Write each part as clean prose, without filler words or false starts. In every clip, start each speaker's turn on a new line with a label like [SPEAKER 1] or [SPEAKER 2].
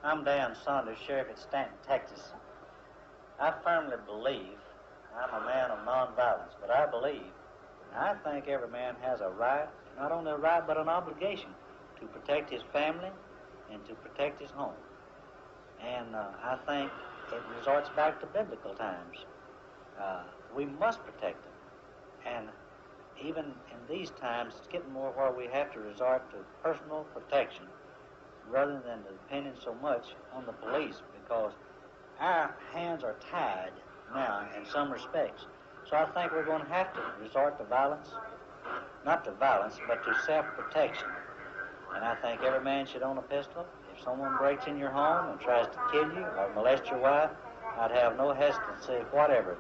[SPEAKER 1] I'm Dan Saunders, sheriff at Stanton, Texas. I firmly believe, I'm a man of nonviolence, but I think every man has a right, not only a right, but an obligation to protect his family and to protect his home. And I think it resorts back to biblical times. We must protect them. And even in these times, it's getting more where we have to resort to personal protection rather than depending so much on the police, because our hands are tied now in some respects. So I think we're going to have to resort to violence, not to violence, but to self-protection. And I think every man should own a pistol. If someone breaks in your home and tries to kill you or molest your wife, I'd have no hesitancy whatever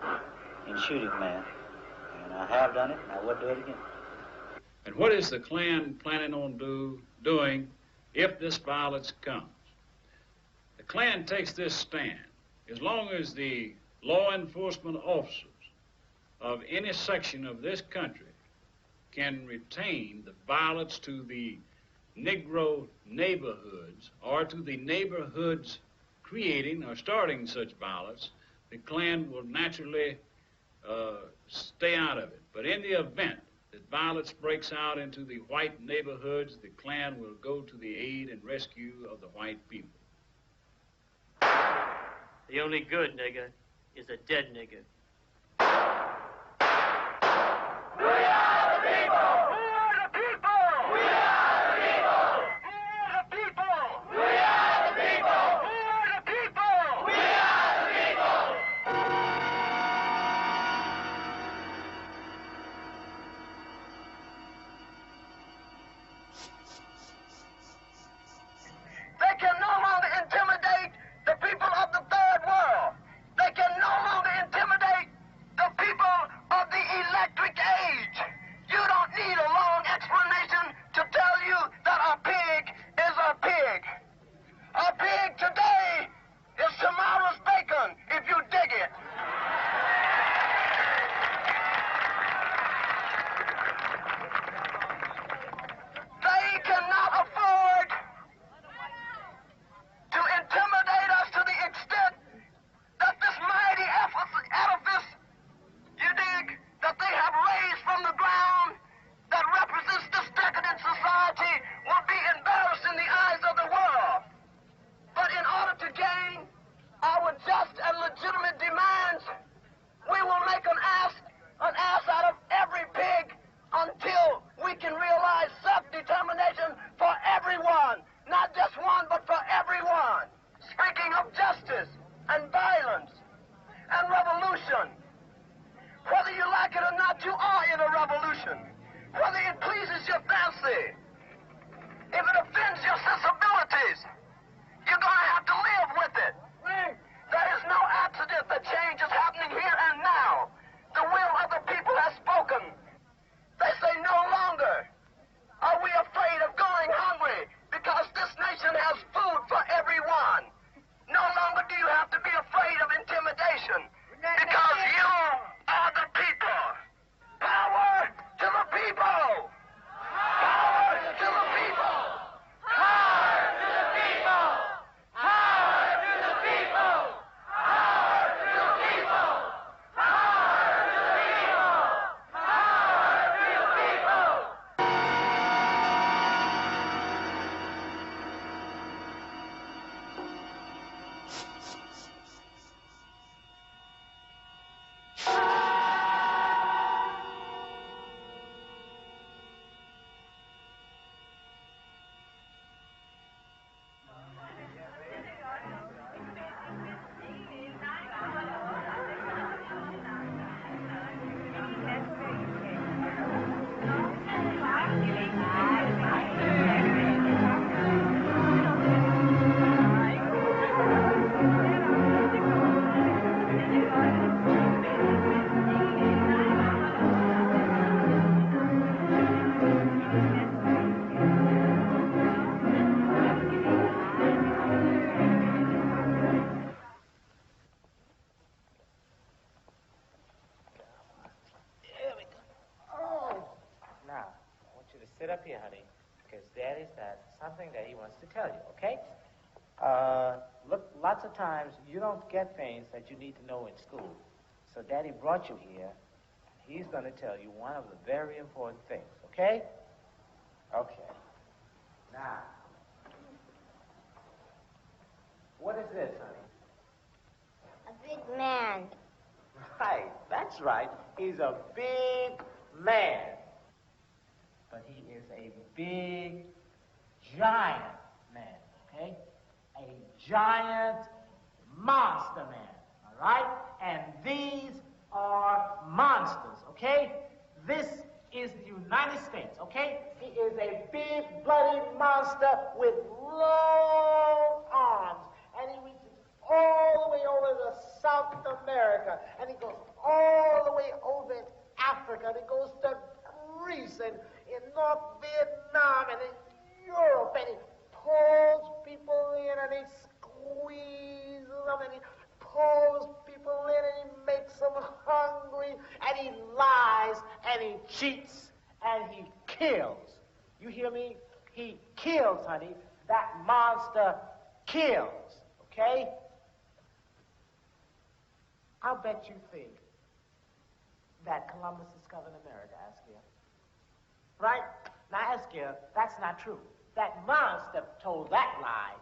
[SPEAKER 1] in shooting a man. And I have done it, and I would do it again.
[SPEAKER 2] And what is the Klan planning on doing if this violence comes? The Klan takes this stand. As long as the law enforcement officers of any section of this country can retain the violence to the Negro neighborhoods or to the neighborhoods creating or starting such violence, the Klan will naturally stay out of it. But in the event that violence breaks out into the white neighborhoods, the Klan will go to the aid and rescue of the white people.
[SPEAKER 3] The only good nigger is a dead nigger.
[SPEAKER 4] We are the people! We are the people! We are the people! We are the people! We are the people! We are the people! We are the people! They can no longer intimidate the people of the third world. They can no longer intimidate the people of the electric age. You don't need a long explanation to tell you that a pig is a pig. A pig today is tomorrow's bacon, if you dig it. They cannot afford to intimidate us to the extent that this mighty edifice, you dig, that they have raised from the ground that represents this decadent society will be embarrassed in the eyes of the world. But in order to gain our just and legitimate demands, we will make an ass out of every pig until we can realize self-determination for everyone, not just one, but for everyone. Speaking of justice and violence and revolution, whether you like it or not, you are in a revolution. Whether it pleases your fancy, if it offends your sensibilities, you're going to have to live with it. There is no accident that change is happening here and now. The will of the people has spoken. They say no longer are we afraid of going hungry because this nation has food for everyone. No longer do you have to be afraid of intimidation because you are the people. Power to the people. Power to the people. Power to the people. Power to the people. Power to the people. Power to the people. Power to the people.
[SPEAKER 5] Sit up here, honey, because Daddy's got something that he wants to tell you, okay? Look, lots of times you don't get things that you need to know in school. So Daddy brought you here. He's going to tell you one of the very important things, okay? Okay. Now, what is this, honey?
[SPEAKER 6] A big man.
[SPEAKER 5] Right, that's right. He's a big man. But he is a big, giant man, okay? A giant monster man, all right? And these are monsters, okay? This is the United States, okay? He is a big, bloody monster with long arms, and he reaches all the way over to South America, and he goes all the way over to Africa, and he goes to Greece, and in North Vietnam, and in Europe, and he pulls people in, and he squeezes them, and he pulls people in, and he makes them hungry, and he lies, and he cheats, and he kills. You hear me? He kills, honey. That monster kills, okay? I'll bet you think that Columbus discovered America, Askia. Right? Now, Askia, that's not true. That monster told that lie.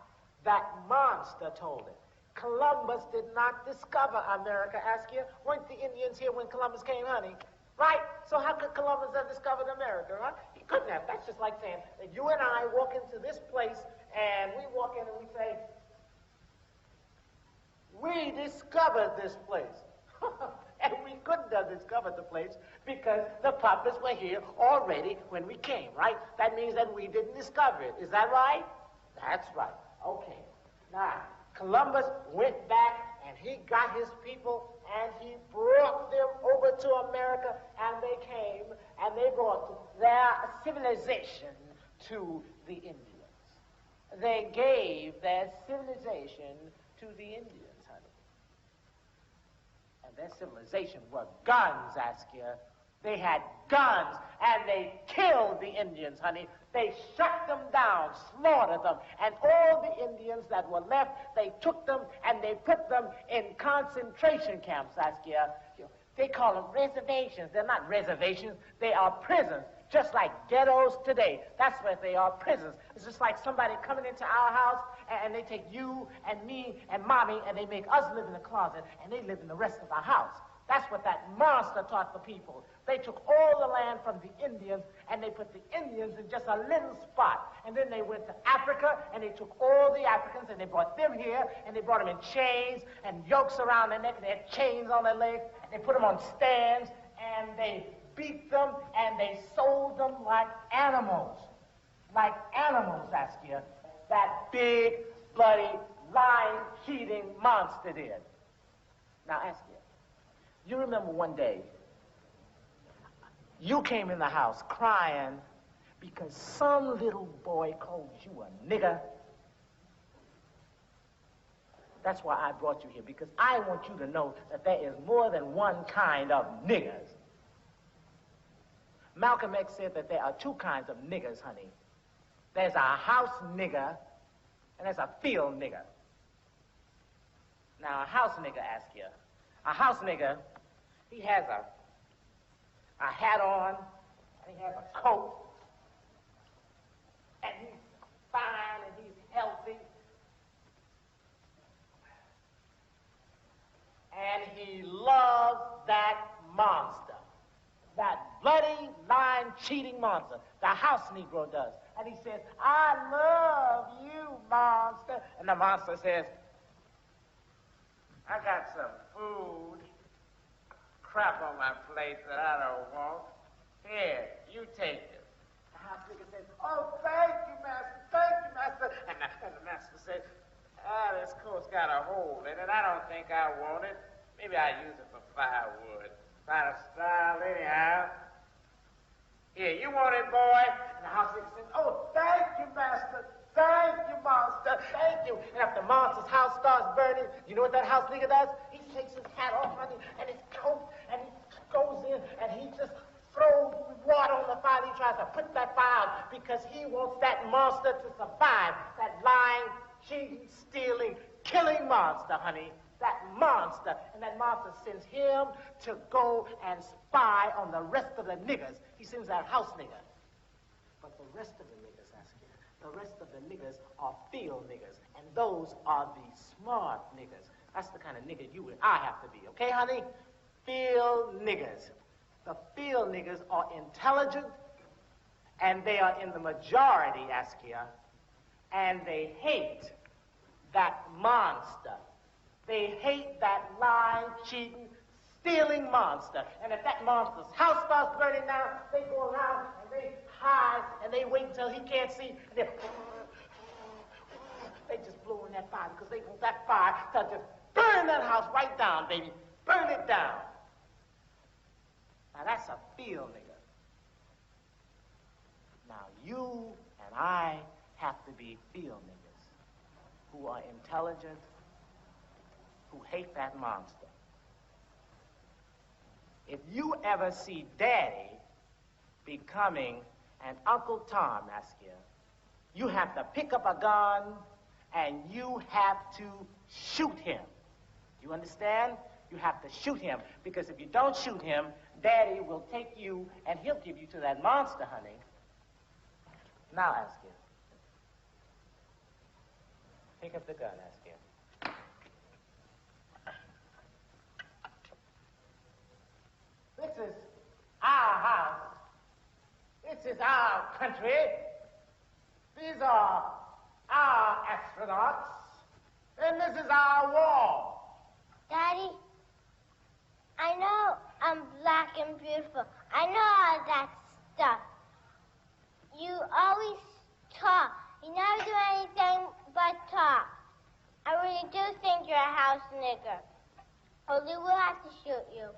[SPEAKER 5] That monster told it. Columbus did not discover America, Askia. Weren't the Indians here when Columbus came, honey? Right? So how could Columbus have discovered America, huh? He couldn't have. That's just like saying that you and I walk into this place, and we walk in and we say, we discovered this place. And we couldn't have discovered the place because the puppets were here already when we came, right? That means that we didn't discover it. Is that right? That's right. Okay. Now, Columbus went back and he got his people and he brought them over to America, and they came and they brought their civilization to the Indians. They gave their civilization to the Indians, honey. And their civilization were guns, Askia. They had guns, and they killed the Indians, honey. They shut them down, slaughtered them, and all the Indians that were left, they took them and they put them in concentration camps, Askia. They call them reservations. They're not reservations. They are prisons, just like ghettos today. That's what they are, prisons. It's just like somebody coming into our house, and they take you and me and Mommy, and they make us live in the closet, and they live in the rest of our house. That's what that monster taught the people. They took all the land from the Indians, and they put the Indians in just a little spot. And then they went to Africa, and they took all the Africans, and they brought them here, and they brought them in chains and yokes around their neck, and they had chains on their legs, and they put them on stands, and they beat them, and they sold them like animals. Like animals, Askia. That big, bloody, lying, cheating monster did. Now, Askia, you remember one day, you came in the house crying because some little boy called you a nigger. That's why I brought you here, because I want you to know that there is more than one kind of niggers. Malcolm X said that there are two kinds of niggers, honey. There's a house nigger, and there's a field nigger. Now, a house nigger, Askia. A house nigger, he has a hat on, and he has a coat, and he's fine, and he's healthy. And he loves that monster, that bloody, lying, cheating monster. The house Negro does. And he says, I love you, monster. And the monster says, I got some food, crap on my plate that I don't want. Here, you take it. The house nigga says, oh, thank you, master, thank you, master. And the master says, this coat's got a hole in it. I don't think I want it. Maybe I use it for firewood. Kind of style anyhow. Here, you want it, boy? And the house nigga says, oh, thank you, master. Thank you, monster. Thank you. And if the monster's house starts burning, you know what that house nigga does? He takes his hat off, honey, and his coat, and he goes in, and he just throws water on the fire. He tries to put that fire out because he wants that monster to survive, that lying, cheating, stealing, killing monster, honey. That monster. And that monster sends him to go and spy on the rest of the niggers. He sends that house nigger. But the rest of the niggers, Askia, the rest of the niggers are field niggers. And those are the smart niggers. That's the kind of nigger you and I have to be, okay, honey? Field niggers. The field niggers are intelligent, and they are in the majority, Askia, and they hate that monster. They hate that lying, cheating, stealing monster. And if that monster's house starts burning down, they go around and they hide and they wait until he can't see. And they just blow in that fire because they want that fire to just burn that house right down, baby. Burn it down. Now that's a field nigger. Now you and I have to be field niggers who are intelligent, who hate that monster. If you ever see Daddy becoming an Uncle Tom, Askia, you have to pick up a gun and you have to shoot him. You understand? You have to shoot him, because if you don't shoot him, Daddy will take you and he'll give you to that monster, honey. Now, Askia, pick up the gun, Askia. This is our house. This is our country. These are our astronauts. And this is our wall.
[SPEAKER 6] Daddy, I know I'm black and beautiful. I know all that stuff. You always talk. You never do anything but talk. I really do think you're a house nigger. Only we'll have to shoot you.